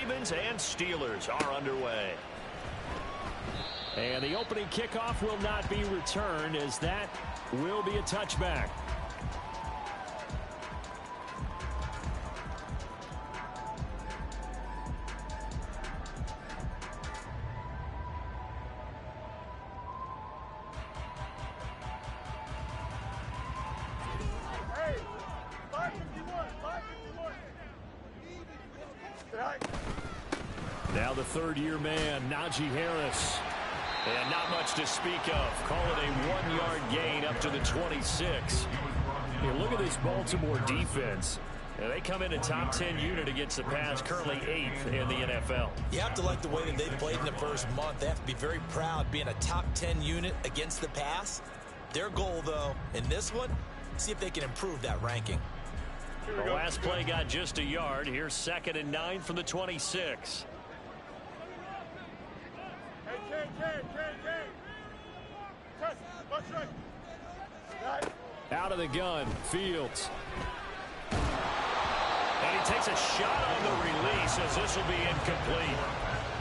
Ravens and Steelers are underway. And the opening kickoff will not be returned, as that will be a touchback. Now the third-year man, Najee Harris. And not much to speak of. Call it a 1-yard gain up to the 26. Here, look at this Baltimore defense. They come in a top 10 unit against the pass, currently 8th in the NFL. You have to like the way that they've played in the first month. They have to be very proud being a top 10 unit against the pass. Their goal, though, in this one, see if they can improve that ranking. The last play got just a yard. Here's 2nd and 9 from the 26. Out of the gun, Fields. And he takes a shot on the release, as this will be incomplete.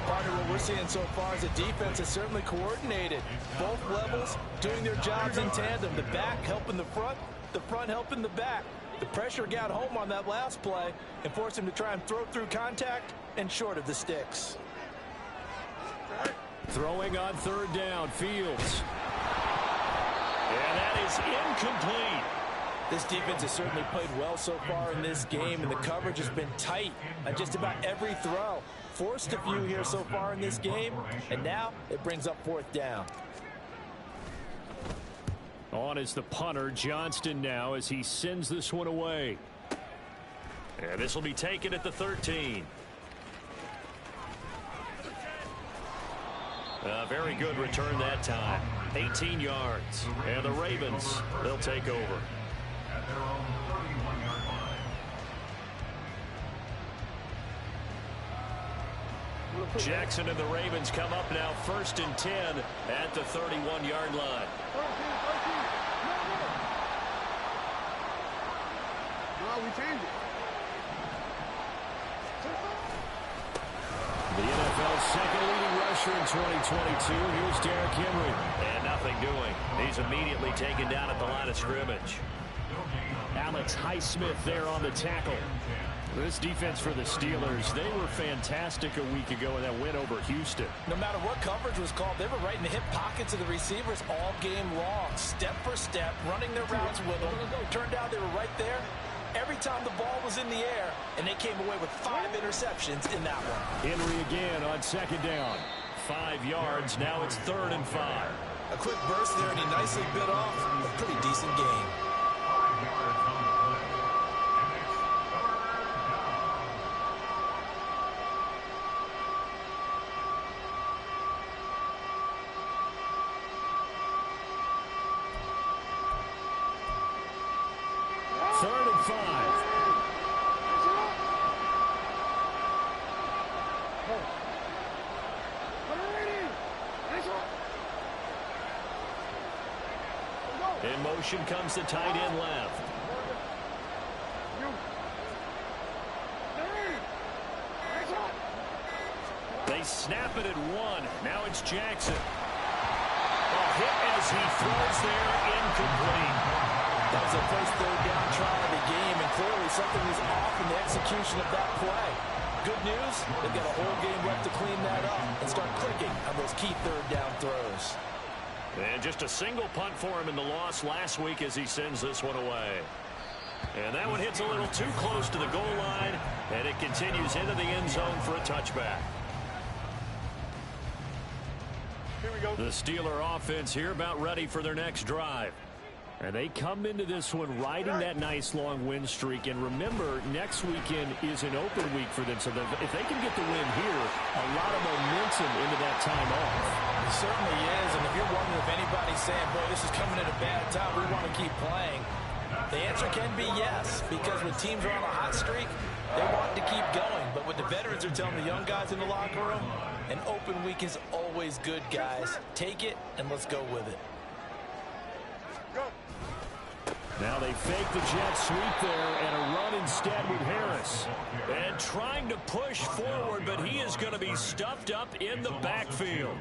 Partner, what we're seeing so far is the defense is certainly coordinated. Both levels doing their jobs in tandem. The back helping the front helping the back. The pressure got home on that last play and forced him to try and throw through contact and short of the sticks. Throwing on 3rd down, Fields. And that is incomplete. This defense has certainly played well so far in this game, and the coverage has been tight on just about every throw. Forced a few here so far in this game, and now it brings up 4th down. On is the punter, Johnston, now, as he sends this one away. And this will be taken at the 13. A very good return that time. 18 yards. And the Ravens, they'll take over. Jackson and the Ravens come up now 1st and 10 at the 31-yard line. The NFL's second leading rusher in 2022. Here's Derrick Henry. And nothing doing. He's immediately taken down at the line of scrimmage. Alex Highsmith there on the tackle. This defense for the Steelers, they were fantastic a week ago in that win over Houston. No matter what coverage was called, they were right in the hip pockets of the receivers all game long. Step for step, running their routes with them. Turned out they were right there every time the ball was in the air, and they came away with 5 interceptions in that one. Henry again on 2nd down. 5 yards. Now it's 3rd and 5. A quick burst there, and he nicely bit off a pretty decent gain. In motion comes the tight end left. They snap it at 1. Now it's Jackson. A hit as he throws there, incomplete. That was the first 3rd down try of the game, and clearly something was off in the execution of that play. Good news, they've got a whole game left to clean that up and start clicking on those key 3rd down throws. And just a single punt for him in the loss last week as he sends this one away. And that one hits a little too close to the goal line, and it continues into the end zone for a touchback. Here we go. The Steeler offense here about ready for their next drive. And they come into this one riding that nice long win streak. And remember, next weekend is an open week for them. So if they can get the win here, a lot of momentum into that time off. It certainly is. And if you're wondering if anybody's saying, boy, this is coming at a bad time, we want to keep playing, the answer can be yes. Because when teams are on a hot streak, they want to keep going. But what the veterans are telling the young guys in the locker room, an open week is always good, guys. Take it and let's go with it. Go. Now they fake the jet sweep there and a run instead with Harris. And trying to push forward, but he is going to be stuffed up in the backfield.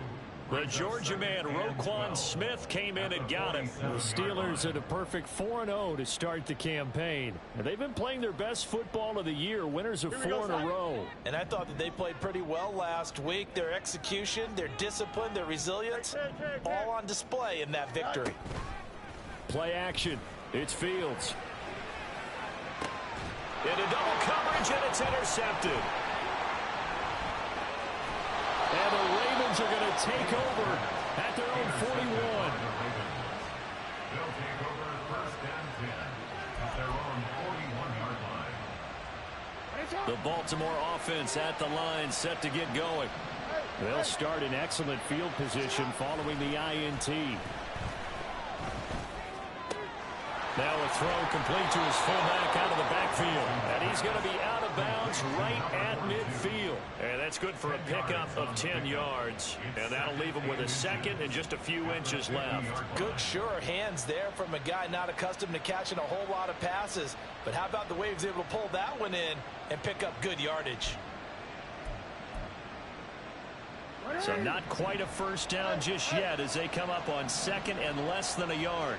The Georgia man, Roquan Smith, came in and got him. The Steelers at a perfect 4-0 to start the campaign. And they've been playing their best football of the year, winners of 4 in a row. And I thought that they played pretty well last week. Their execution, their discipline, their resilience, all on display in that victory. Play action. It's Fields. Into double coverage, and it's intercepted. And the Ravens are going to take over at their own 41. They'll take over first and 10 at their own 41-yard line. The Baltimore offense at the line, set to get going. They'll start in excellent field position following the INT. Now a throw complete to his fullback out of the backfield. And he's going to be out of bounds right at midfield. And that's good for a pickup of 10 yards. And that'll leave him with a second and just a few inches left. Good, sure hands there from a guy not accustomed to catching a whole lot of passes. But how about the way he was able to pull that one in and pick up good yardage? So not quite a first down just yet as they come up on second and less than a yard.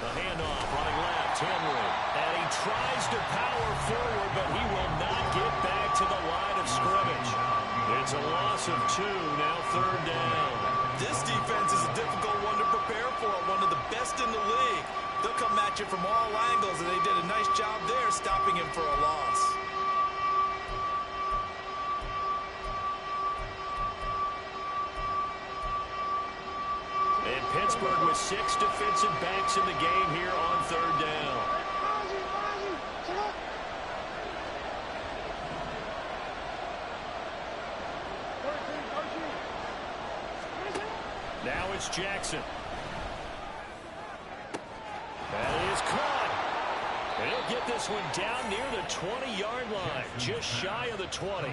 The handoff, running left, Henry. And he tries to power forward, but he will not get back to the line of scrimmage. It's a loss of 2, now third down. This defense is a difficult one to prepare for, one of the best in the league. They'll come at you from all angles, and they did a nice job there stopping him for a loss. And Pittsburgh with 6 defensive backs in the game here on third down. Now it's Jackson. That is caught. And he'll get this one down near the 20-yard line, just shy of the 20.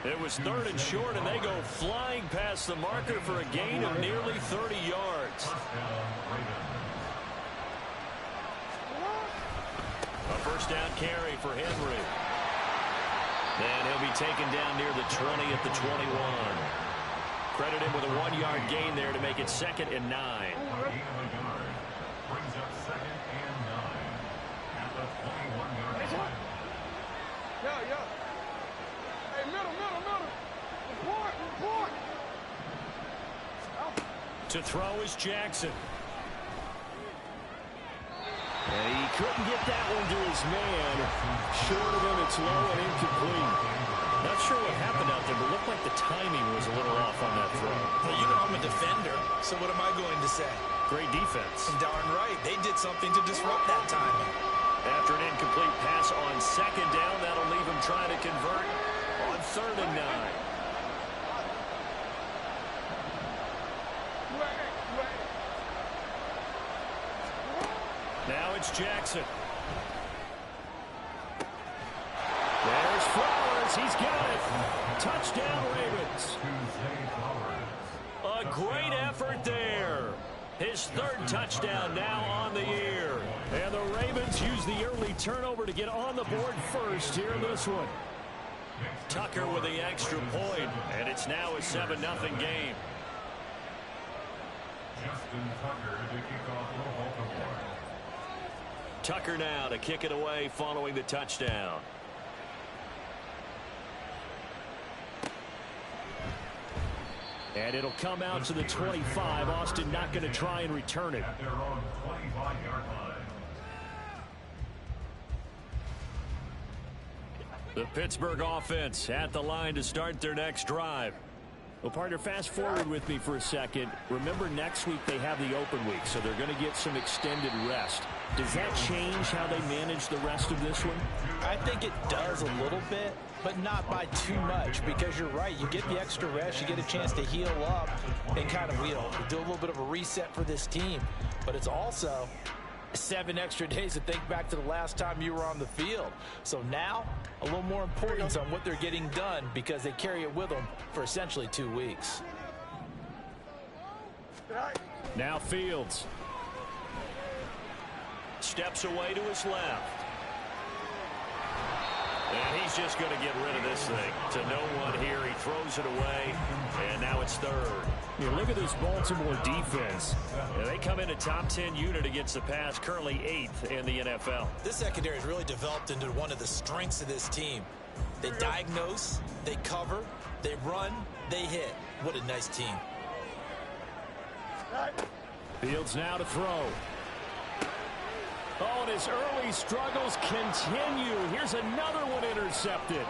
It was third and short, and they go flying past the marker for a gain of nearly 30 yards. A first down carry for Henry. And he'll be taken down near the 20 at the 21. Credit him with a 1-yard gain there to make it second and 9. Brings up second and 9 at the 21-yard line. Yeah. Hey, middle. Report. To throw is Jackson. And he couldn't get that one to his man. Short of him, it's low and incomplete. Not sure what happened out there, but looked like the timing was a little off on that throw. Well, you know I'm a defender, so what am I going to say? Great defense. Darn right. They did something to disrupt that timing. After an incomplete pass on second down, that'll leave him trying to convert on third and 9. Now it's Jackson. There's Flowers. He's got it. Touchdown, Ravens. A great effort there. His third touchdown now on the year. And the Ravens use the early turnover to get on the board first here in this one. Tucker with the extra point, and it's now a 7-0 game. Justin Tucker to kick off for Baltimore. Tucker now to kick it away following the touchdown. And it'll come out to the 25. Austin not going to try and return it. At their own 25-yard line. The Pittsburgh offense at the line to start their next drive. Well, partner, fast forward with me for a second. Remember, next week they have the open week, so they're going to get some extended rest. Does that change how they manage the rest of this one? I think it does a little bit, but not by too much, because you're right. You get the extra rest, you get a chance to heal up and kind of, do a little bit of a reset for this team. But it's also 7 extra days to think back to the last time you were on the field. So now, a little more importance on what they're getting done, because they carry it with them for essentially 2 weeks. Now Fields. steps away to his left. And he's just going to get rid of this thing. To no one here. He throws it away, and now it's third. You look at this Baltimore defense. They come in a top 10 unit against the pass, currently 8th in the NFL. This secondary has really developed into one of the strengths of this team. They diagnose, they cover, they run, they hit. What a nice team. Fields now to throw. Oh, and his early struggles continue. Here's another one intercepted.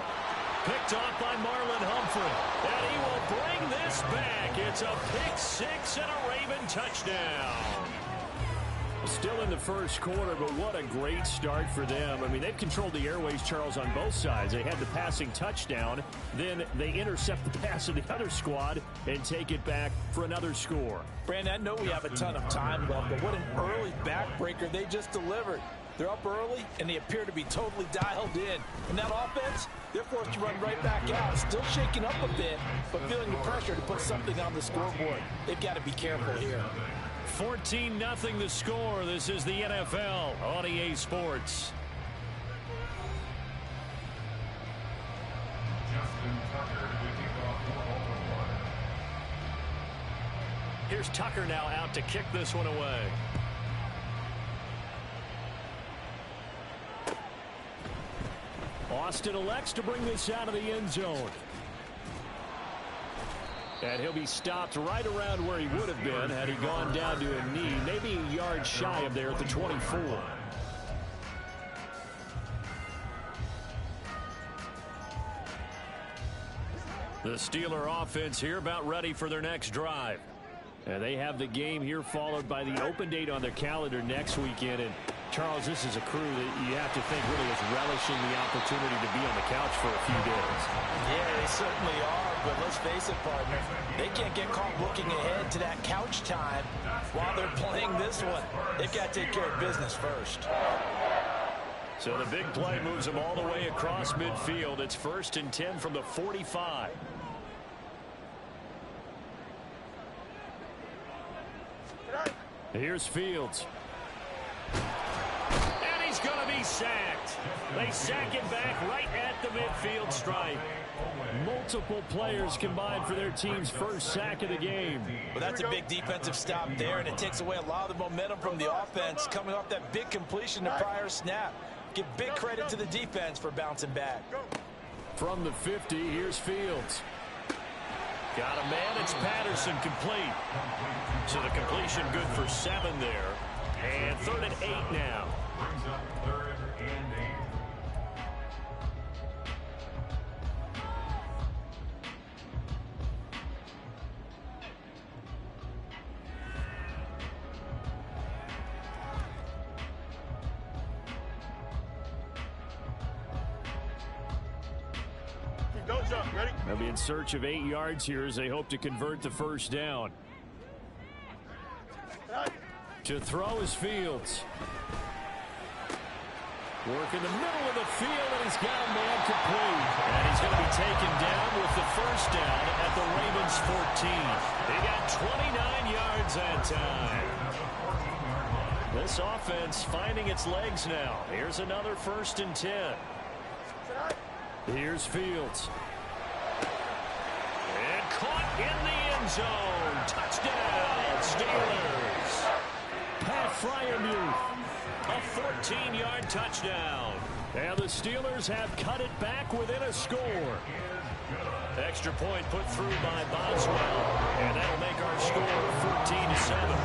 Picked off by Marlon Humphrey. And he will bring this back. It's a pick six and a Raven touchdown. Still in the first quarter, but what a great start for them. I mean, they've controlled the airways, Charles, on both sides. They had the passing touchdown. Then they intercept the pass of the other squad and take it back for another score. Brandon, I know we have a ton of time left, but what an early backbreaker they just delivered. They're up early, and they appear to be totally dialed in. And that offense, they're forced to run right back out. Still shaking up a bit, but feeling the pressure to put something on the scoreboard. They've got to be careful here. 14-0 the score. This is the NFL on EA Sports. Here's Tucker now out to kick this one away. Austin elects to bring this out of the end zone. And he'll be stopped right around where he would have been had he gone down to a knee, maybe a yard shy of there at the 24. The Steeler offense here about ready for their next drive. And they have the game here followed by the open date on their calendar next weekend. And Charles, this is a crew that you have to think really is relishing the opportunity to be on the couch for a few days. Yeah, they certainly are, but let's face it, partner. They can't get caught looking ahead to that couch time while they're playing this one. They've got to take care of business first. So the big play moves them all the way across midfield. It's 1st and 10 from the 45. Here's Fields. And he's going to be sacked. They sack him back right at the midfield stripe. Multiple players combined for their team's first sack of the game. Well, that's a big defensive stop there, and it takes away a lot of the momentum from the offense coming off that big completion the prior snap. Give big credit to the defense for bouncing back. From the 50, here's Fields. Got a man. It's Patterson complete. So the completion good for 7 there. And 3rd and 8 now. Brings up 3rd and 8. They'll be in search of 8 yards here as they hope to convert the first down. To throw is Fields. Work in the middle of the field, and he's got a man complete. And he's going to be taken down with the first down at the Ravens 14. He got 29 yards that time. This offense finding its legs now. Here's another 1st and 10. Here's Fields. And caught in the end zone. Touchdown, Steelers. Pat Freiermuth. A 14-yard touchdown. And the Steelers have cut it back within a score. Extra point put through by Boswell. And that'll make our score 14-7.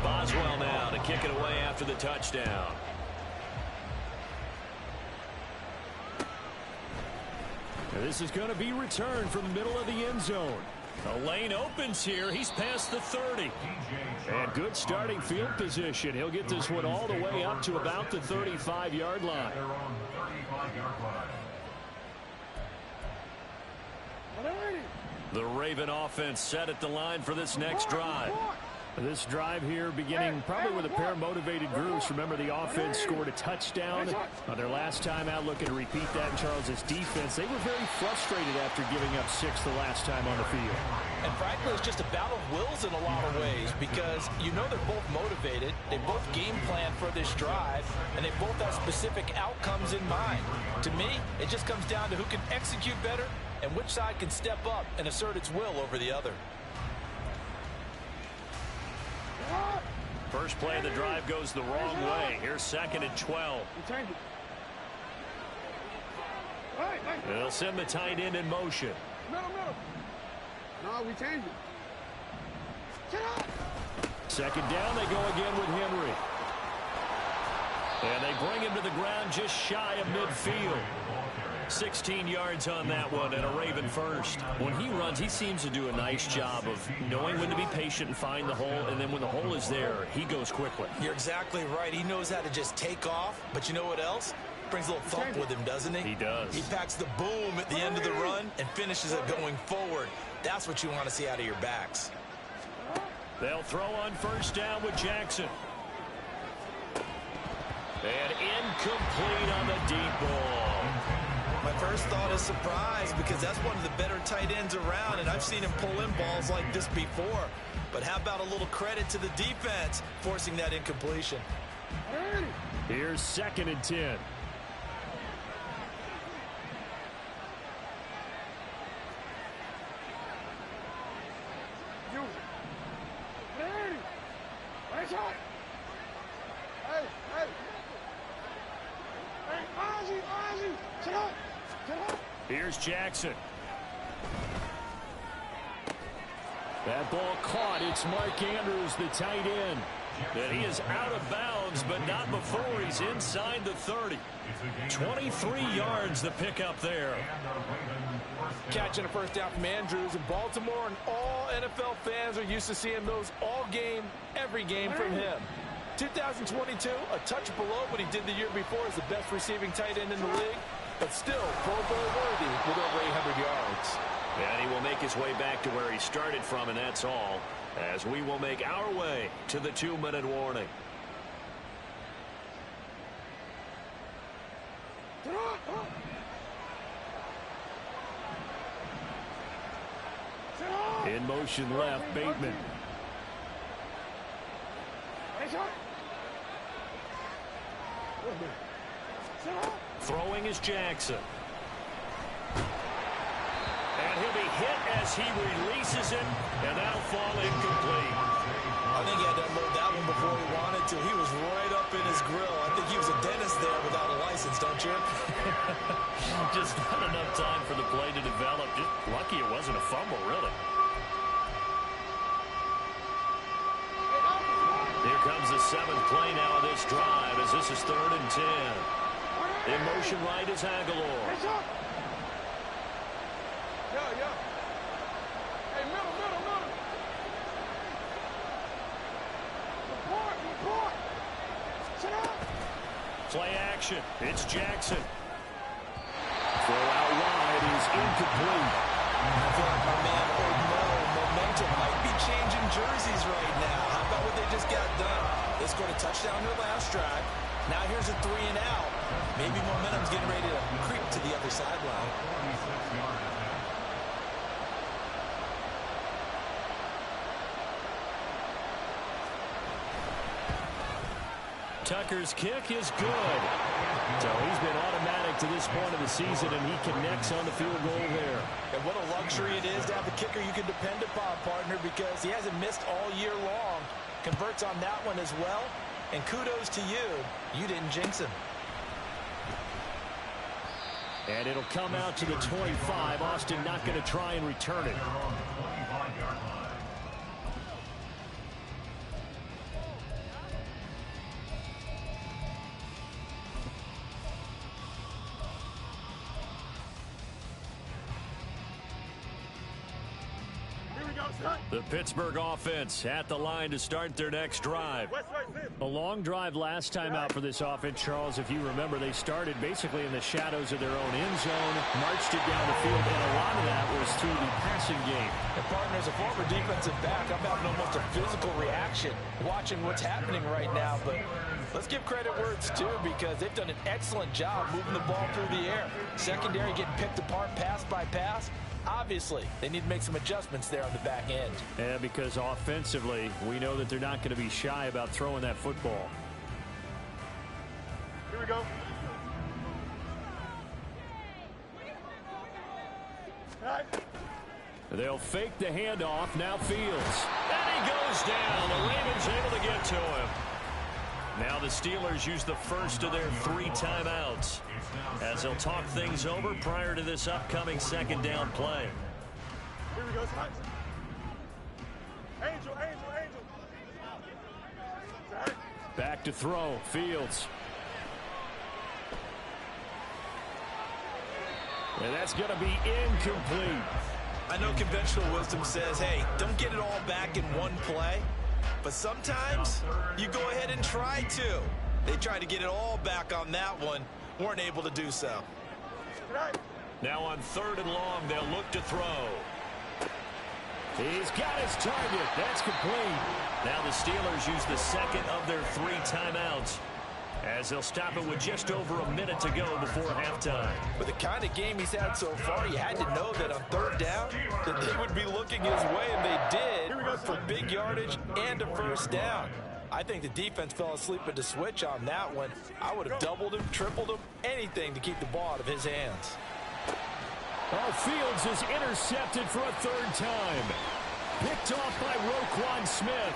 Boswell now to kick it away after the touchdown. This is going to be returned from the middle of the end zone. The lane opens here. He's past the 30. And good starting field position. He'll get this one all the way up to about the 35-yard line. They're on the 35-yard line. The Raven offense set at the line for this next drive. This drive here beginning probably with a pair of motivated groups. Remember, the offense scored a touchdown on their last time out. Looking to repeat that in Charles' defense. They were very frustrated after giving up 6 the last time on the field. And frankly, it's just a battle of wills in a lot of ways because you know they're both motivated. They both game plan for this drive, and they both have specific outcomes in mind. To me, it just comes down to who can execute better and which side can step up and assert its will over the other. First play of the drive goes the wrong way. Here's 2nd and 12. They'll send the tight end in motion. No, we change it. 2nd down, they go again with Henry. And they bring him to the ground just shy of midfield. 16 yards on that one and a Raven first. When he runs, he seems to do a nice job of knowing when to be patient and find the hole, and then when the hole is there, he goes quickly. You're exactly right. He knows how to just take off, but you know what else? Brings a little thump with him, doesn't he? He does. He packs the boom at the end of the run and finishes it going forward. That's what you want to see out of your backs. They'll throw on 1st down with Jackson. And incomplete on the deep ball. My first thought is surprise because that's one of the better tight ends around, and I've seen him pull in balls like this before. But how about a little credit to the defense forcing that incompletion? Here's 2nd and 10. Here's Jackson. That ball caught. It's Mark Andrews, the tight end. And he is out of bounds, but not before he's inside the 30. 23 yards the pickup there. Catching a 1st down from Andrews in Baltimore, and all NFL fans are used to seeing those all game, every game from him. 2022, a touch below what he did the year before as the best receiving tight end in the league, but still Pro Bowl worthy with over 800 yards. And he will make his way back to where he started from, and that's all, as we will make our way to the 2-minute warning. In motion left, Bateman. Throwing is Jackson. And he'll be hit as he releases it, and that'll fall incomplete. I think he had to unload that one before he wanted to. He was right up in his grill. I think he was a dentist there without a license, don't you? Just not enough time for the play to develop. Just lucky it wasn't a fumble, really. Here comes the 7th play now of this drive as this is 3rd and 10. In motion right is Aguilar. Hey, middle. Report. Sit up. Play action. It's Jackson. Throw out wide is incomplete. I feel like my man Old Mo momentum might be changing jerseys right now. How about what they just got done? They scored a touchdown in their last drive. Now here's a 3 and out. Maybe momentum's getting ready to creep to the other sideline. Tucker's kick is good. So he's been automatic to this point of the season, and he connects on the field goal there. And what a luxury it is to have a kicker you can depend upon, partner, because he hasn't missed all year long. Converts on that one as well. And kudos to you. You didn't jinx him. And it'll come out to the 25. Austin not going to try and return it. Here we The Pittsburgh offense at the line to start their next drive. A long drive last time out for this offense, Charles. If you remember, they started basically in the shadows of their own end zone, marched it down the field, and a lot of that was through the passing game. And partner, as a former defensive back, I'm having almost a physical reaction watching what's happening right now. But let's give credit where it's due, because they've done an excellent job moving the ball through the air. Secondary getting picked apart pass by pass. Obviously, they need to make some adjustments there on the back end. Yeah, because offensively, we know that they're not going to be shy about throwing that football. Here we go. All right. They'll fake the handoff. Now Fields. And he goes down. The Ravens able to get to him. Now the Steelers use the first of their 3 timeouts as they'll talk things over prior to this upcoming second down play. Here we go. Angel, Angel, Angel. All right. Back to throw. Fields. And that's going to be incomplete. I know conventional wisdom says, hey, don't get it all back in one play. But sometimes you go ahead and try to. They tried to get it all back on that one. Weren't able to do so. Now on 3rd and long, they'll look to throw. He's got his target. That's complete. Now the Steelers use the second of their 3 timeouts as they'll stop it with just over a minute to go before halftime. With the kind of game he's had so far, you had to know that on 3rd down that they would be looking his way, and they did, for big yardage and a first down. I think the defense fell asleep at the switch on that one. I would have doubled him, tripled him, anything to keep the ball out of his hands. Oh, Fields is intercepted for a 3rd time. Picked off by Roquan Smith.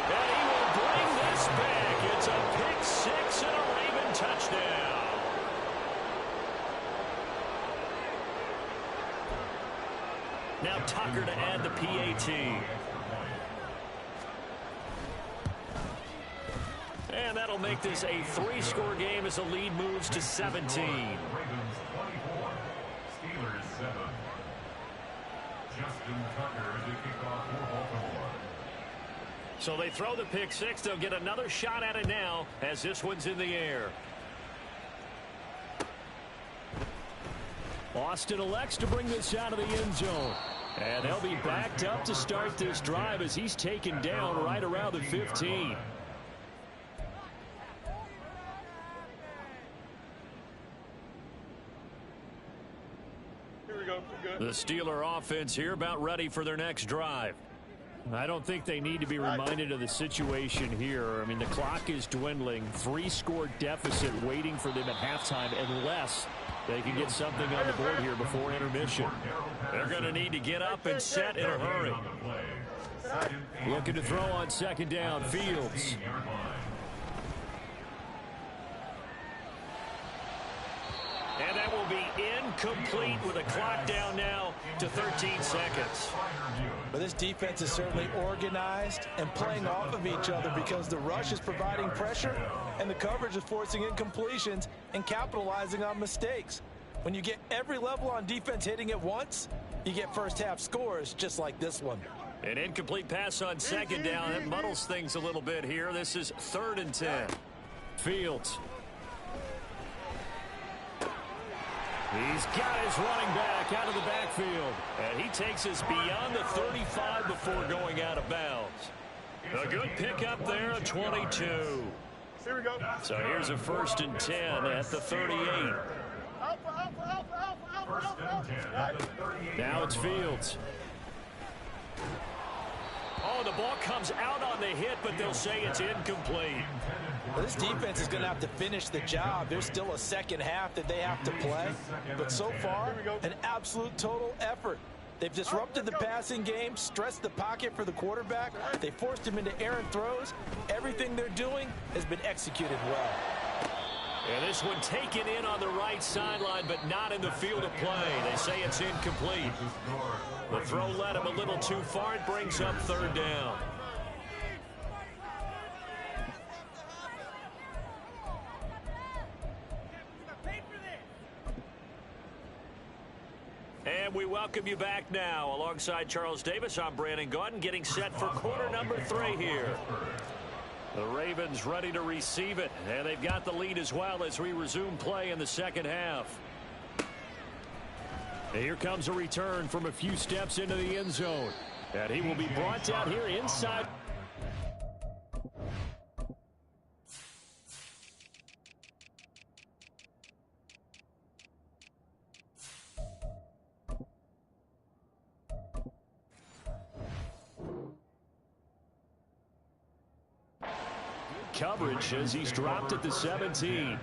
And he will bring this back. It's a pick 6 and a Raven touchdown. Now Tucker to add the PAT. And that'll make this a 3-score game as the lead moves to 17. Ravens 24, Steelers 7. Justin Tucker to kick off for Baltimore. So they throw the pick 6. They'll get another shot at it now as this one's in the air. Austin elects to bring this out of the end zone. And they'll be backed up to start this drive as he's taken down right around the 15. Here we go. We're good. The Steeler offense here about ready for their next drive. I don't think they need to be reminded of the situation here. I mean, the clock is dwindling. 3-score deficit waiting for them at halftime unless they can get something on the board here before intermission. They're going to need to get up and set in a hurry. Looking to throw on 2nd down. Fields. And that will be incomplete with a clock down now to 13 seconds. But this defense is certainly organized and playing off of each other, because the rush is providing pressure and the coverage is forcing incompletions and capitalizing on mistakes. When you get every level on defense hitting at once, you get first-half scores just like this one. An incomplete pass on 2nd down. That muddles things a little bit here. This is 3rd and 10. Fields. He's got his running back out of the backfield. And he takes us beyond the 35 before going out of bounds. A good pickup there at 22. Here we go. So here's a 1st and 10 at the 38. Alpha, alpha, alpha, alpha, alpha, First alpha, and alpha. 10 at the 38. Now it's Fields. Oh, the ball comes out on the hit, but they'll say it's incomplete. Well, this defense is going to have to finish the job. There's still a second half that they have to play. But so far, an absolute total effort. They've disrupted the passing game, stressed the pocket for the quarterback. They forced him into errant throws. Everything they're doing has been executed well. And this one taken in on the right sideline, but not in the field of play. They say it's incomplete. The throw led him a little too far. It brings up 3rd down. And we welcome you back now. Alongside Charles Davis, I'm Brandon Gaudin, getting set for quarter number 3 here. The Ravens ready to receive it, and they've got the lead as well as we resume play in the second half. And here comes a return from a few steps into the end zone. And he will be brought down here inside. Coverage as he's dropped at the 17.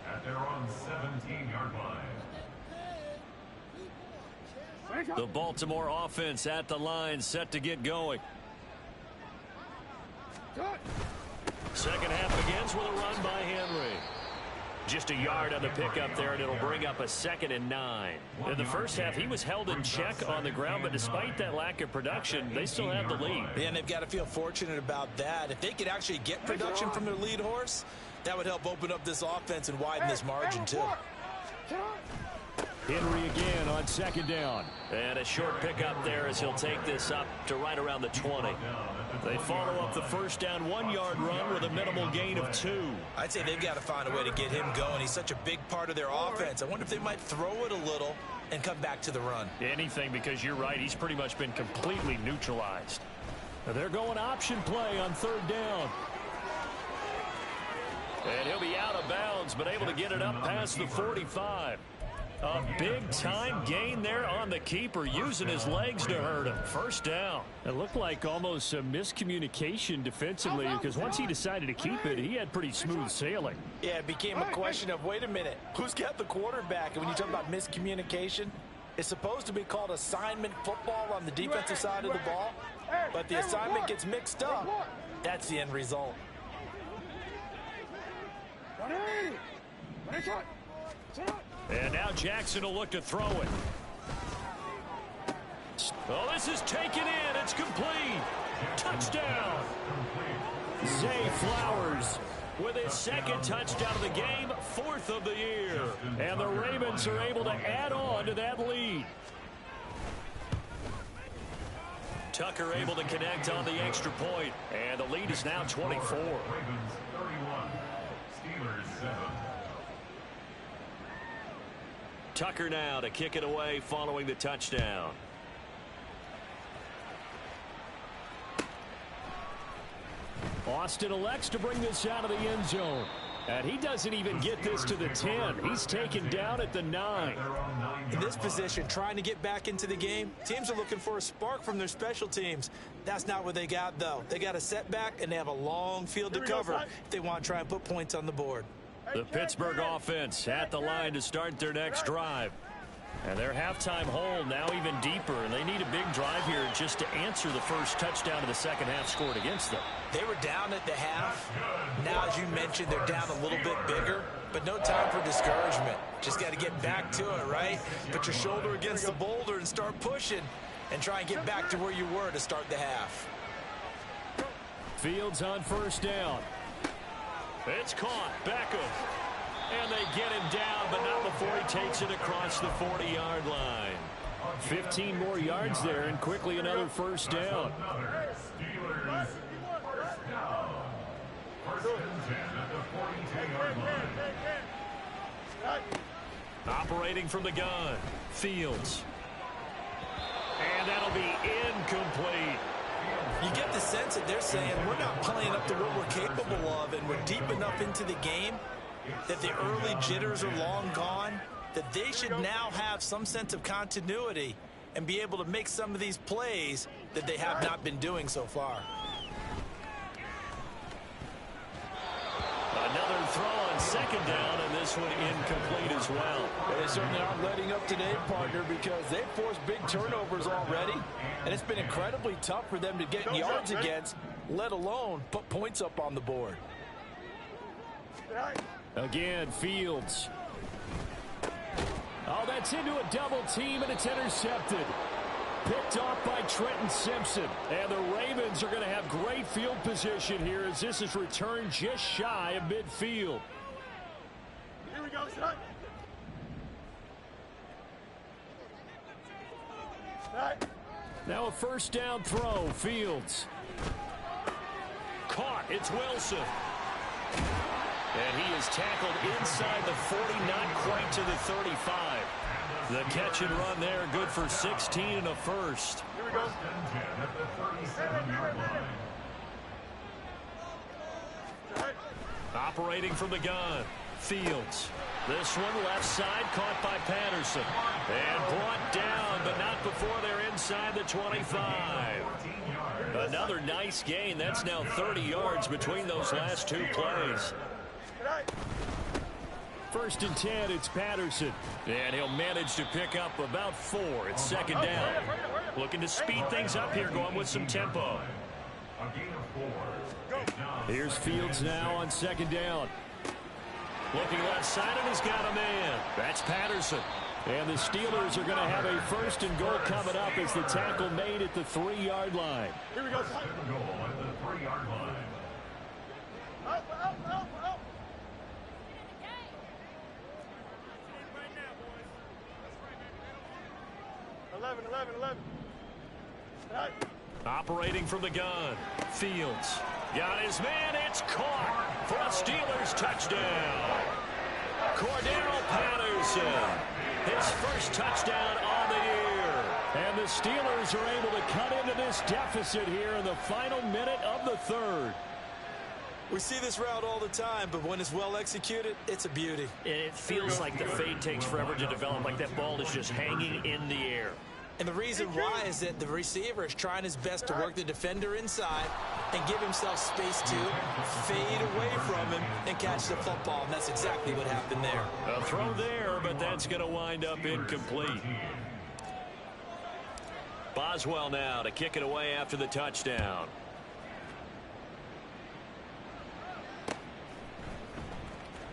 At their own 17-yard line. The Baltimore offense at the line, set to get going. Second half begins with a run by Henry. Just a yard on the pickup there, and it'll bring up a 2nd and 9. In the first half, he was held in check on the ground, but despite that lack of production, they still have the lead. Yeah, and they've got to feel fortunate about that. If they could actually get production from their lead horse, that would help open up this offense and widen this margin, too. Henry again on 2nd down. And a short pickup there as he'll take this up to right around the 20. They follow up the first down 1-yard run with a minimal gain of 2. I'd say they've got to find a way to get him going. He's such a big part of their offense. I wonder if they might throw it a little and come back to the run. Anything, because you're right, he's pretty much been completely neutralized. They're going option play on 3rd down. And he'll be out of bounds, but able to get it up past the 45. A big-time gain there on the keeper, using his legs to hurt him. First down. It looked like almost a miscommunication defensively, because once he decided to keep it, he had pretty smooth sailing. Yeah, it became a question of, wait a minute, who's got the quarterback? And when you talk about miscommunication, it's supposed to be called assignment football on the defensive side of the ball, but the assignment gets mixed up. That's the end result. And now Jackson will look to throw it. Oh, this is taken in. It's complete. Touchdown. Zay Flowers With his 2nd touchdown of the game, 4th of the year. And the Ravens are able to add on to that lead. Tucker able to connect on the extra point. And the lead is now 24. Ravens 31, Steelers 7. Tucker now to kick it away following the touchdown. Austin elects to bring this out of the end zone. And he doesn't even get this to the 10. He's taken down at the 9. In this position, trying to get back into the game, teams are looking for a spark from their special teams. That's not what they got, though. They got a setback, and they have a long field to cover if they want to try and put points on the board. The Pittsburgh offense at the line to start their next drive. And their halftime hole now even deeper, and they need a big drive here just to answer the first touchdown of the second half scored against them. They were down at the half. Now, as you mentioned, they're down a little bit bigger, but no time for discouragement. Just got to get back to it, right? Put your shoulder against the boulder and start pushing and try and get back to where you were to start the half. Fields on first down. It's caught. Beckham. And they get him down, but not before he takes it across the 40-yard line. 15 more yards there, and quickly another first down. Steelers first down. First and 10 at the 42-yard line. Operating from the gun. Fields. And that'll be incomplete. You get the sense that they're saying we're not playing up to what we're capable of, and we're deep enough into the game that the early jitters are long gone, that they should now have some sense of continuity and be able to make some of these plays that they have not been doing so far. Another throw on second down, and this one incomplete as well. They certainly aren't letting up today, partner, because they've forced big turnovers already, and it's been incredibly tough for them to get yards against, let alone put points up on the board. Again, Fields. Oh, that's into a double team, and it's intercepted. Picked off by Trenton Simpson. And the Ravens are going to have great field position here as this is returned just shy of midfield. Here we go, son. Now a first down throw. Fields. Caught. It's Wilson. And he is tackled inside the 40, not quite to the 35. The catch and run there, good for 16 and a first. Here we go. First and 10 at the 37-yard line. Operating from the gun. Fields. This one left side caught by Patterson. And brought down, but not before they're inside the 25. Another nice gain. That's now 30 yards between those last two plays. First and 10, it's Patterson. And he'll manage to pick up about 4. It's second down. Looking to speed things up here, going with some tempo. A gain of 4. Here's Fields now on second down. Looking left side, and he's got a man. That's Patterson. And the Steelers are going to have a first and goal coming up as the tackle made at the 3-yard line. Here we go. Second goal at the 3-yard line. Up. 11. Right. Operating from the gun. Fields. Got his man. It's caught for a Steelers touchdown. Cordero Patterson. His first touchdown on the year. And the Steelers are able to cut into this deficit here in the final minute of the third. We see this route all the time, but when it's well executed, it's a beauty. It feels like the fade takes forever to develop, like that ball is just hanging in the air. And the reason why is that the receiver is trying his best to work the defender inside and give himself space to fade away from him and catch the football. And that's exactly what happened there. A throw there, but that's going to wind up incomplete. Boswell now to kick it away after the touchdown.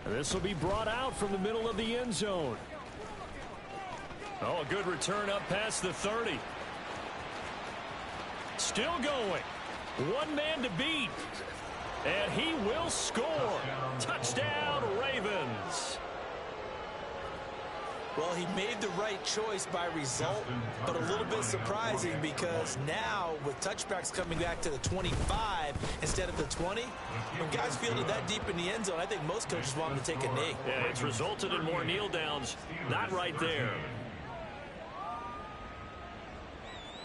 This will be brought out from the middle of the end zone. Oh, a good return up past the 30. Still going. One man to beat. And he will score. Touchdown, Ravens. Well, he made the right choice by result, but a little bit surprising because now with touchbacks coming back to the 25 instead of the 20, when guys fielded that deep in the end zone, I think most coaches want them to take a knee. Yeah, it's resulted in more kneel downs. Not right there.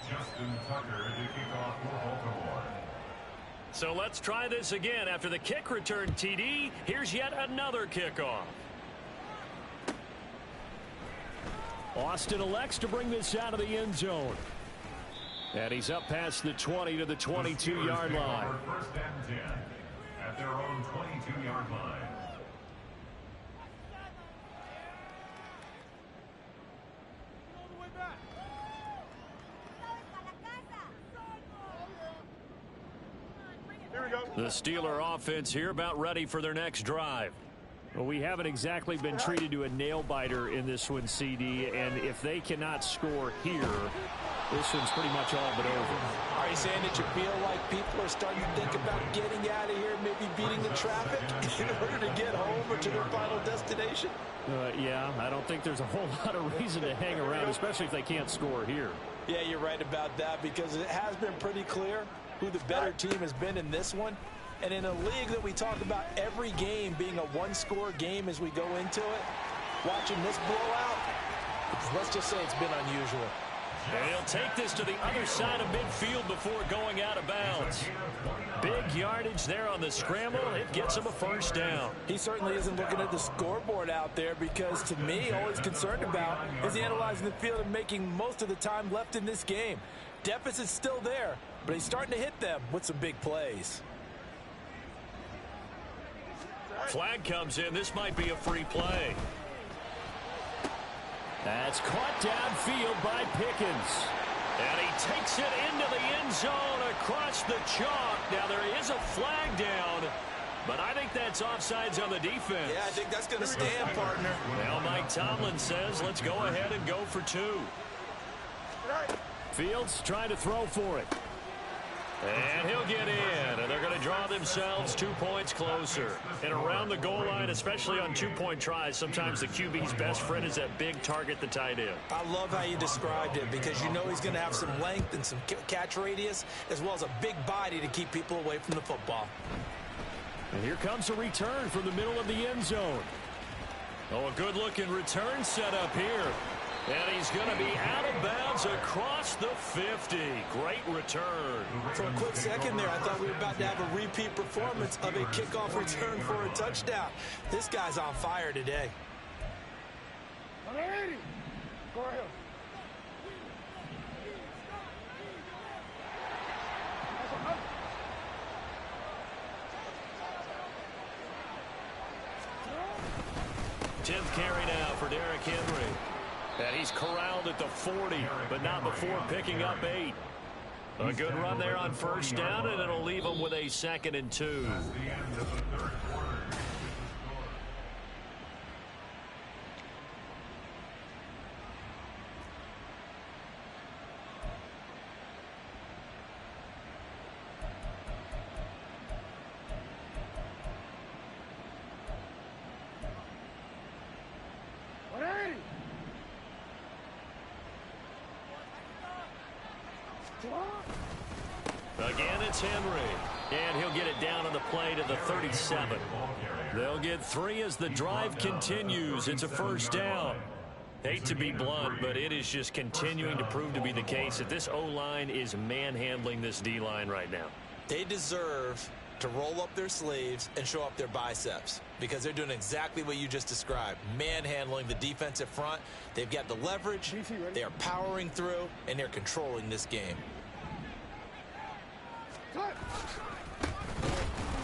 Justin Tucker to kick off for Baltimore. So let's try this again. After the kick return TD, here's yet another kickoff. Austin elects to bring this out of the end zone. And he's up past the 20 to the 22-yard line. First and 10 at their own 22-yard line. All the way back. Here we go. The Steeler offense here about ready for their next drive. Well, we haven't exactly been treated to a nail-biter in this one, CD, and if they cannot score here, this one's pretty much all but over. Are you saying that you feel like people are starting to think about getting out of here, maybe beating the traffic in order to get home or to their final destination? Yeah, I don't think there's a whole lot of reason to hang around, especially if they can't score here. Yeah, you're right about that because it has been pretty clear who the better team has been in this one. And in a league that we talk about every game being a one-score game as we go into it, watching this blowout, let's just say it's been unusual. And he'll take this to the other side of midfield before going out of bounds. Big yardage there on the scramble. It gets him a first down. He certainly isn't looking at the scoreboard out there because, to me, all he's concerned about is analyzing the field and making most of the time left in this game. Deficit's still there, but he's starting to hit them with some big plays. Flag comes in. This might be a free play. That's caught downfield by Pickens. And he takes it into the end zone across the chalk. Now there is a flag down, but I think that's offsides on the defense. Yeah, I think that's going to stand, partner. Well, Mike Tomlin says, let's go ahead and go for 2. Fields trying to throw for it. And he'll get in, and they're going to draw themselves 2 points closer. And around the goal line, especially on two-point tries, sometimes the QB's best friend is that big target, the tight end. I love how you described it because you know he's going to have some length and some catch radius as well as a big body to keep people away from the football. And here comes a return from the middle of the end zone. Oh, a good-looking return set up here. And he's going to be out of bounds across the 50. Great return. For a quick second there, I thought we were about to have a repeat performance of a kickoff return for a touchdown. This guy's on fire today. 180. Go ahead. Tenth carry now for Derrick Henry. And he's corralled at the 40, but not before picking up 8. A good run there on first down, and it'll leave him with a 2nd and 2. That's the end of the third quarter. Again, it's Henry. And he'll get it down on the play to the 37. They'll get 3 as the drive continues. It's a first down. Hate to be blunt, but it is just continuing to prove to be the case that this O-line is manhandling this D-line right now. They deserve to roll up their sleeves and show up their biceps because they're doing exactly what you just described, manhandling the defensive front. They've got the leverage, they are powering through, and they're controlling this game.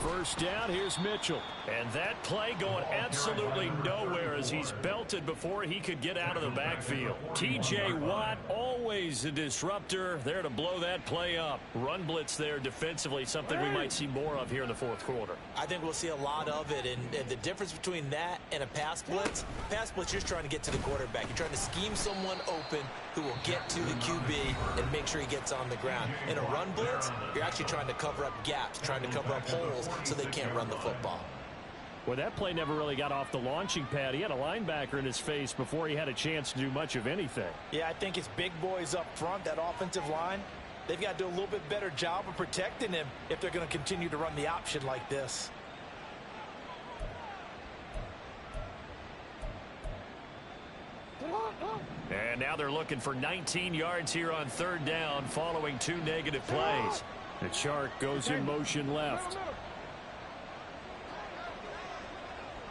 First down, here's Mitchell. And that play going absolutely nowhere as he's belted before he could get out of the backfield. T.J. Watt, always a disruptor, there to blow that play up. Run blitz there defensively, something we might see more of here in the fourth quarter. I think we'll see a lot of it, and the difference between that and a pass blitz, you're just trying to get to the quarterback. You're trying to scheme someone open who will get to the QB and make sure he gets on the ground. In a run blitz, you're actually trying to cover up gaps, trying to cover up holes so they can't run the football. Well, that play never really got off the launching pad. He had a linebacker in his face before he had a chance to do much of anything. Yeah, I think it's big boys up front, that offensive line. They've got to do a little bit better job of protecting him if they're going to continue to run the option like this. And now they're looking for 19 yards here on third down following 2 negative plays. The Chark goes in motion left.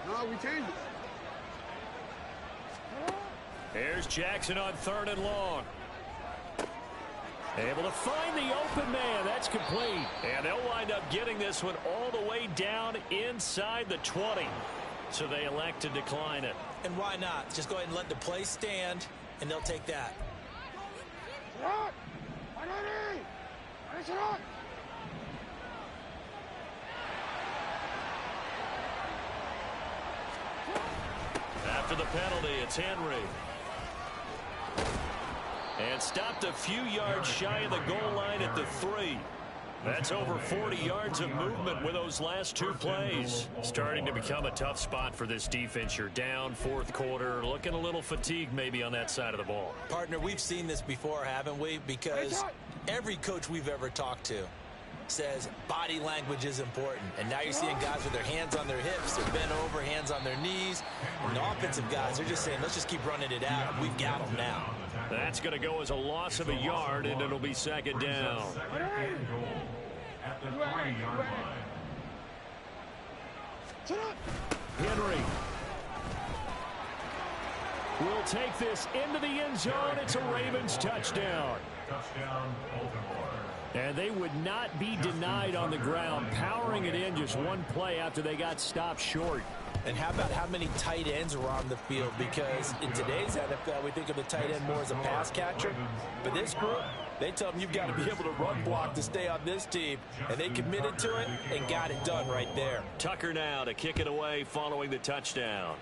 No, we changed it. Here's Jackson on 3rd and long. Able to find the open man. That's complete. And they'll wind up getting this one all the way down inside the 20. So they elect to decline it. And why not? Just go ahead and let the play stand, and they'll take that. After the penalty, it's Henry. And stopped a few yards shy of the goal line at the 3. That's over 40 yards of movement with those last 2 plays. Starting to become a tough spot for this defense. You're down fourth quarter, looking a little fatigued maybe on that side of the ball. Partner, we've seen this before, haven't we? Because every coach we've ever talked to says body language is important. And now you're seeing guys with their hands on their hips, they're bent over, hands on their knees. And the offensive guys, they're just saying, let's just keep running it out. We've got them now. That's going to go as a loss of a yard, and it'll be 2nd down. At the 3-yard line. Henry will take this into the end zone. It's a Ravens touchdown. Touchdown, Baltimore. And they would not be denied on the ground, powering it in just one play after they got stopped short. And how about how many tight ends are on the field? Because in today's NFL, we think of the tight end more as a pass catcher. But this group, they tell them you've got to be able to run block to stay on this team. And they committed to it and got it done right there. Tucker now to kick it away following the touchdown.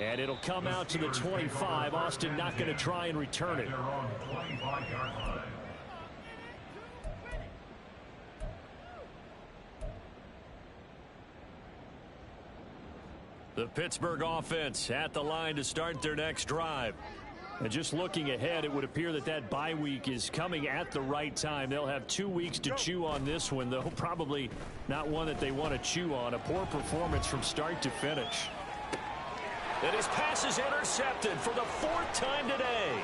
And it'll come out to the 25. Austin not going to try and return it. They're on the 25-yard line. The Pittsburgh offense at the line to start their next drive. And just looking ahead, it would appear that that bye week is coming at the right time. They'll have 2 weeks to chew on this one, though probably not one that they want to chew on. A poor performance from start to finish. And his pass is intercepted for the 4th time today.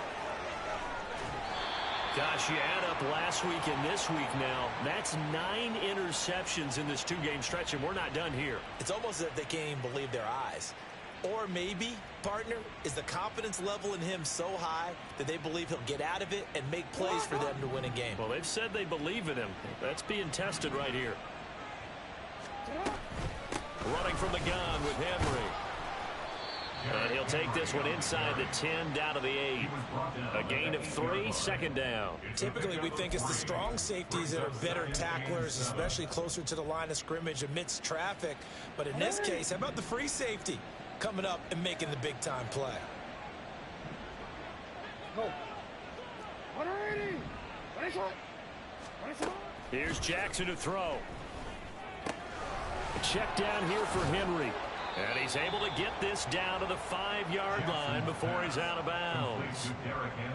Gosh, you add up last week and this week now. That's 9 interceptions in this 2-game stretch, and we're not done here. It's almost as if they can't even believe their eyes. Or maybe, partner, is the confidence level in him so high that they believe he'll get out of it and make plays for them to win a game. Well, they've said they believe in him. That's being tested right here. Running from the gun with Henry. And he'll take this one inside the 10 down to the 8. A gain of 3, 2nd down. Typically, we think it's the strong safeties that are better tacklers, especially closer to the line of scrimmage amidst traffic. But in this case, how about the free safety coming up and making the big-time play? Here's Jackson to throw. A check down here for Henry. And he's able to get this down to the 5-yard line before he's out of bounds.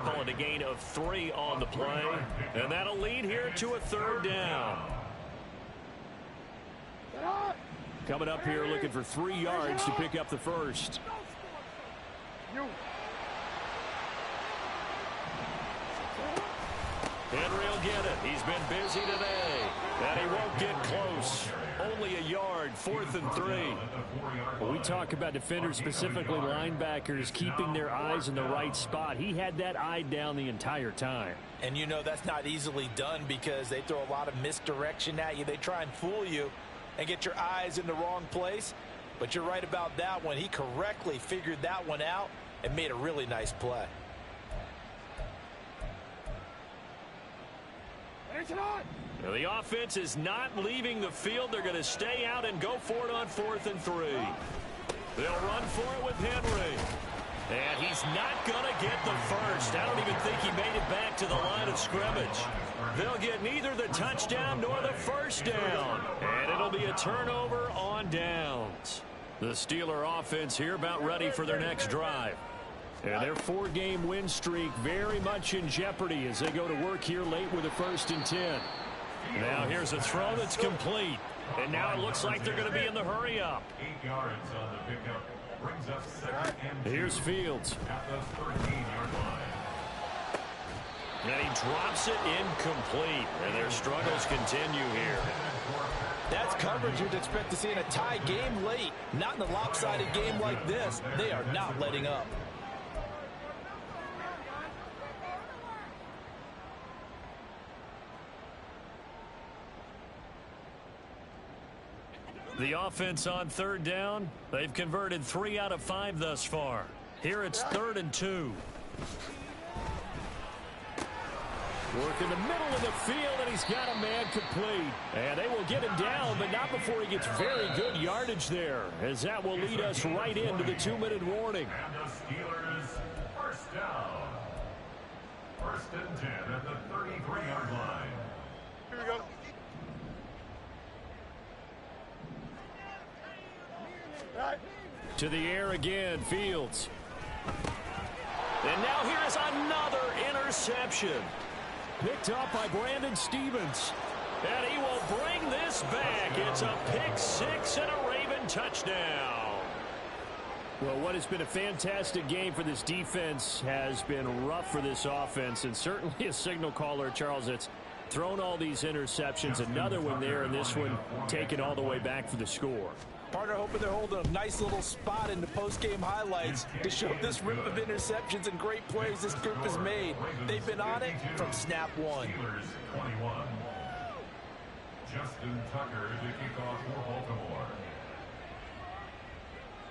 Calling a gain of 3 on the play. And that'll lead here to a 3rd down. Coming up here looking for 3 yards to pick up the first. Henry will get it. He's been busy today. And he won't get close. Only a yard, 4th and 3. When we talk about defenders, specifically linebackers, keeping their eyes in the right spot, he had that eye down the entire time. And you know that's not easily done because they throw a lot of misdirection at you. They try and fool you and get your eyes in the wrong place. But you're right about that one. He correctly figured that one out and made a really nice play. Now the offense is not leaving the field. They're going to stay out and go for it on 4th and 3. They'll run for it with Henry. And he's not going to get the first. I don't even think he made it back to the line of scrimmage. They'll get neither the touchdown nor the first down. And it'll be a turnover on downs. The Steeler offense here about ready for their next drive. And their 4-game win streak very much in jeopardy as they go to work here late with a 1st and 10. Now here's a throw that's complete. And now it looks like they're going to be in the hurry-up. 8 yards on the pickup. Brings up 2nd and 2. Here's Fields. At the 13-yard line. And he drops it incomplete. And their struggles continue here. That's coverage you'd expect to see in a tie game late. Not in a lopsided game like this. They are not letting up. The offense on 3rd down. They've converted 3 out of 5 thus far. Here it's 3rd and 2. Work in the middle of the field, and he's got a man complete. And they will get him down, but not before he gets very good yardage there, as that will lead us right into the 2-minute warning. And the Steelers first down. 1st and 10 at the 33-yard line. Here we go. Right. To the air again, Fields. And now here is another interception. Picked up by Brandon Stephens. And he will bring this back. It's a pick 6 and a Raven touchdown. Well, what has been a fantastic game for this defense has been rough for this offense, and certainly a signal caller, Charles, that's thrown all these interceptions. Another one there, and this one taken all the way back for the score. Partner hoping they're holding a nice little spot in the post-game highlights to show this rip of interceptions and great plays this group has made. They've been on it from snap 1. Steelers 21. Justin Tucker to kick off for Baltimore.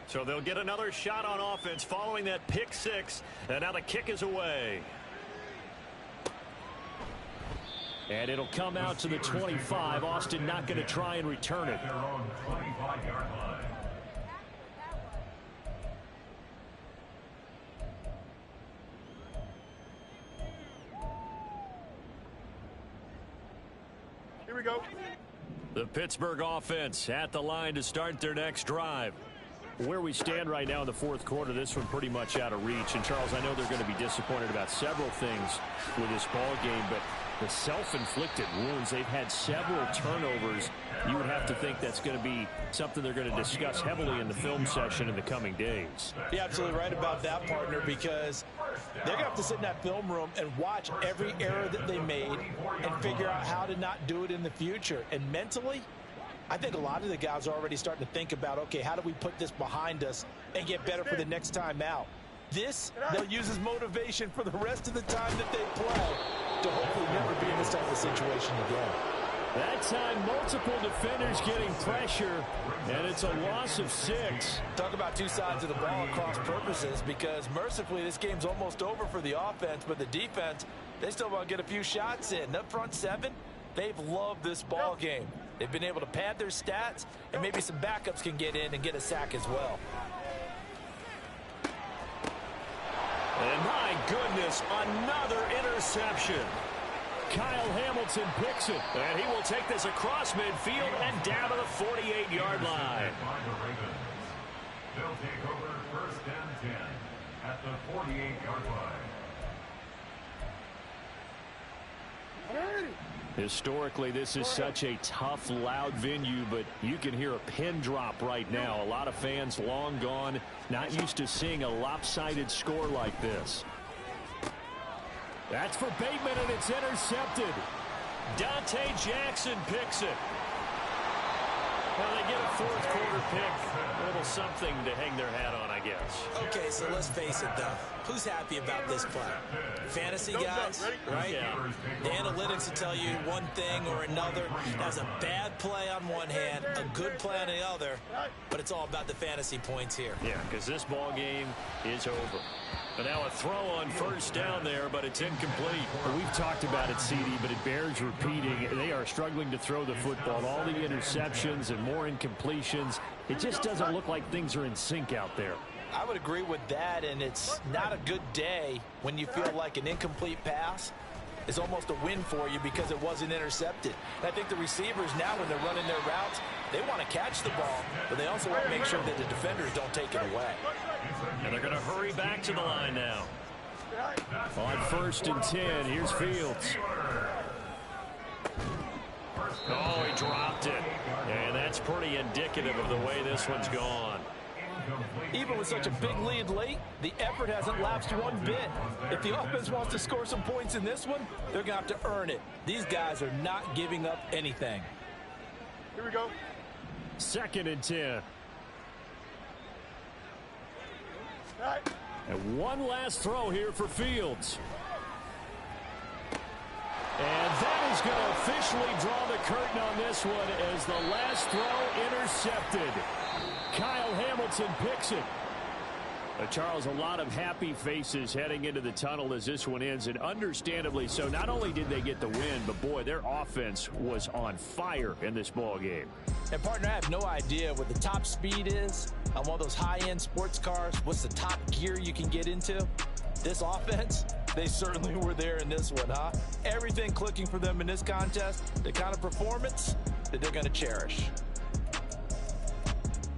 So they'll get another shot on offense following that pick 6. And now the kick is away. And it'll come out to the 25. Austin not going to try and return it. Their own 25-yard line. Here we go. The Pittsburgh offense at the line to start their next drive. Where we stand right now in the fourth quarter, this one pretty much out of reach. And, Charles, I know they're going to be disappointed about several things with this ball game, but the self-inflicted wounds, they've had several turnovers. You would have to think that's going to be something they're going to discuss heavily in the film session in the coming days. You're absolutely right about that, partner, because they're going to have to sit in that film room and watch every error that they made and figure out how to not do it in the future. And mentally, I think a lot of the guys are already starting to think about, okay, how do we put this behind us and get better for the next time out? This, they'll use as motivation for the rest of the time that they play to hopefully never be in this type of situation again. That time, multiple defenders getting pressure, and it's a loss of 6. Talk about two sides of the ball across purposes, because mercifully this game's almost over for the offense, but the defense, they still want to get a few shots in. Up front 7, they've loved this ball game. They've been able to pad their stats, and maybe some backups can get in and get a sack as well. And my goodness, another interception. Kyle Hamilton picks it. And he will take this across midfield and down to the 48-yard line. They'll take over first and 10 at the 48-yard line. Historically, this is such a tough, loud venue, but you can hear a pin drop right now. A lot of fans long gone, not used to seeing a lopsided score like this. That's for Bateman, and it's intercepted. Dante Jackson picks it. Well, they get a fourth quarter pick. A little something to hang their hat on, I guess. Okay, so let's face it, though. Who's happy about this play? Fantasy guys, right? Yeah. The analytics will tell you one thing or another. That's a bad play on one hand, a good play on the other, but it's all about the fantasy points here. Yeah, because this ball game is over. But now a throw on first down there, but it's incomplete. Well, we've talked about it, CD, but it bears repeating. They are struggling to throw the football. All the interceptions and more incompletions. It just doesn't look like things are in sync out there. I would agree with that, and it's not a good day when you feel like an incomplete pass is almost a win for you because it wasn't intercepted. And I think the receivers now, when they're running their routes, they want to catch the ball, but they also want to make sure that the defenders don't take it away. And they're going to hurry back to the line now. On first and 10, here's Fields. Oh, he dropped it. And that's pretty indicative of the way this one's gone. Even with such a big lead late, the effort hasn't lapsed one bit. If the offense wants to score some points in this one, they're going to have to earn it. These guys are not giving up anything. Here we go. Second and 10. All right. And one last throw here for Fields. And that is going to officially draw the curtain on this one as the last throw intercepted. Kyle Hamilton picks it. Charles, a lot of happy faces heading into the tunnel as this one ends, and understandably so. Not only did they get the win, but boy, their offense was on fire in this ball game. And partner, I have no idea what the top speed is on one of those high-end sports cars. What's the top gear you can get into? This offense, they certainly were there in this one, huh? Everything clicking for them in this contest, the kind of performance that they're going to cherish.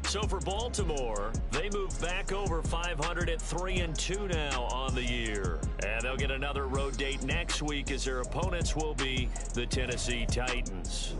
So for Baltimore, they move back over 500 at 3-2 now on the year. And they'll get another road date next week as their opponents will be the Tennessee Titans.